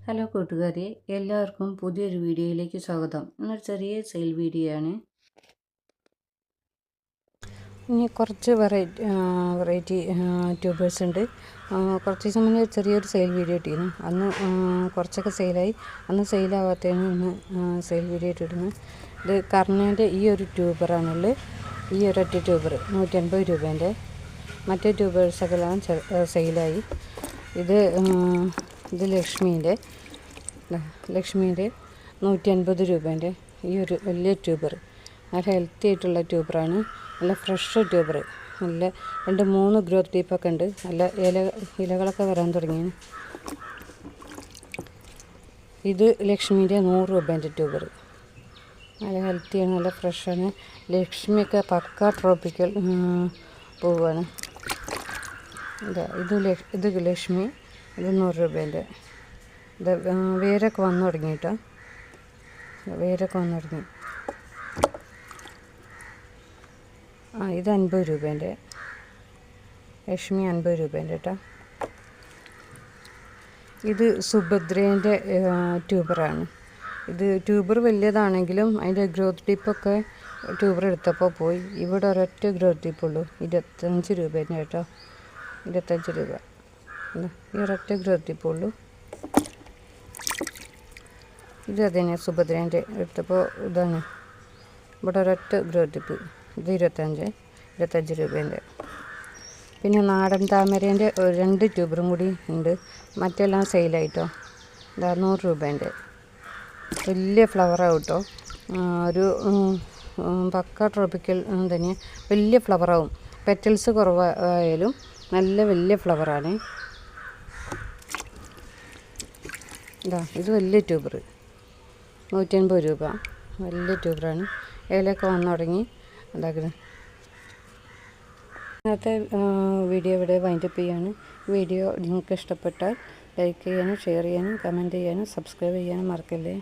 Hello കൂട്ടുകാരെ, എല്ലാവർക്കും പുതിയൊരു വീഡിയോയിലേക്ക് സ്വാഗതം. ഇന്നൊരു ചെറിയ സെയിൽ വീഡിയോ ആണ്. ഇനി കുറച്ച് വെറൈറ്റി ട്യൂബേഴ്സ് ഉണ്ട്. കുറച്ച് ദിവസം മുന്നേ ചെറിയൊരു സെയിൽ വീഡിയോ ഇട്ടിരുന്നു. അന്ന് കുറച്ചൊക്കെ സെയിലായി. അന്ന് സെയിലാവാത്തതാണ് ഇന്ന് സെയിൽ വീഡിയോ ഇട്ടിരുന്നു. ഇത് കർണേൻ്റെ ഈ ഒരു ട്യൂബറാണുള്ളത്. ഈ ഒരൊറ്റ ട്യൂബർ 150 രൂപേൻ്റെ. മറ്റേ ട്യൂബേഴ്സൊക്കെ എല്ലാം സെയിലായി. ഇത് ലക്ഷ്മീൻ്റെ 150 രൂപേൻ്റെ ഈ ഒരു വലിയ ട്യൂബർ. നല്ല ഹെൽത്തി ആയിട്ടുള്ള ട്യൂബറാണ്. നല്ല ഫ്രഷ് ട്യൂബർ. നല്ല 2-3 ഗ്രോത്ത് ടീപ്പൊക്കെ ഉണ്ട്. നല്ല ഇലകളൊക്കെ വരാൻ തുടങ്ങി. ഇത് ലക്ഷ്മീൻ്റെ 100 രൂപേൻ്റെ ട്യൂബർ. നല്ല ഹെൽത്തിയാണ്, നല്ല ഫ്രഷാണ്. ലക്ഷ്മിയൊക്കെ പക്ക ട്രോപ്പിക്കൽ പൂവാണ്. ഇത് ലക്ഷ്മി. ഇത് 100 രൂപേൻ്റെ. ഇത് വേരൊക്കെ വന്നു തുടങ്ങി കേട്ടോ. വേരൊക്കെ വന്നു തുടങ്ങി. ഇത് 50 രൂപേൻ്റെ. ലക്ഷ്മി 50 രൂപേൻ്റെ കേട്ടോ. ഇത് സുഭദ്രേൻ്റെ ട്യൂബറാണ്. ഇത് ട്യൂബർ വലിയതാണെങ്കിലും അതിൻ്റെ ഗ്രോത്ത് ടിപ്പൊക്കെ ട്യൂബർ എടുത്തപ്പോൾ പോയി. ഇവിടെ ഒരൊറ്റ ഗ്രോത്ത് ടിപ്പുള്ളൂ. 25 രൂപേൻ്റെ കേട്ടോ. 25 രൂപ. ഈ ഒരൊറ്റ ഗ്രോത്ത് ടിപ്പുള്ളൂ. ഇത് അതന്നെ സുഭദ്രേൻ്റെ എടുത്തപ്പോൾ ഇതാണ്. ഇവിടെ ഒരൊറ്റ ഗ്രോത്ത് ടിപ്പ്. ഇത് 25 രൂപേൻ്റെ. പിന്നെ നാടൻ താമരേൻ്റെ 2 ട്യൂബറും കൂടി ഉണ്ട്. മറ്റെല്ലാം സെയിലായിട്ടോ. 100 രൂപേൻ്റെ. വലിയ ഫ്ലവറാവും കേട്ടോ. ഒരു പക്ക ട്രോപ്പിക്കൽ തന്നെ. വലിയ ഫ്ലവറാവും. പെറ്റൽസ് കുറവായാലും നല്ല വലിയ ഫ്ലവറാണ്. ഇത് വലിയ ട്യൂബർ 150 രൂപ. വലിയ ട്യൂബറാണ്. ഇലയൊക്കെ വന്നു തുടങ്ങി. ഉണ്ടാക്കുന്നത് ഇന്നത്തെ വീഡിയോ ഇവിടെ വൈൻഡപ്പ് ചെയ്യാണ്. വീഡിയോ നിങ്ങൾക്ക് ഇഷ്ടപ്പെട്ടാൽ ലൈക്ക് ചെയ്യാനും ഷെയർ ചെയ്യാനും കമൻറ്റ് ചെയ്യാനും സബ്സ്ക്രൈബ് ചെയ്യാനും മറക്കല്ലേ.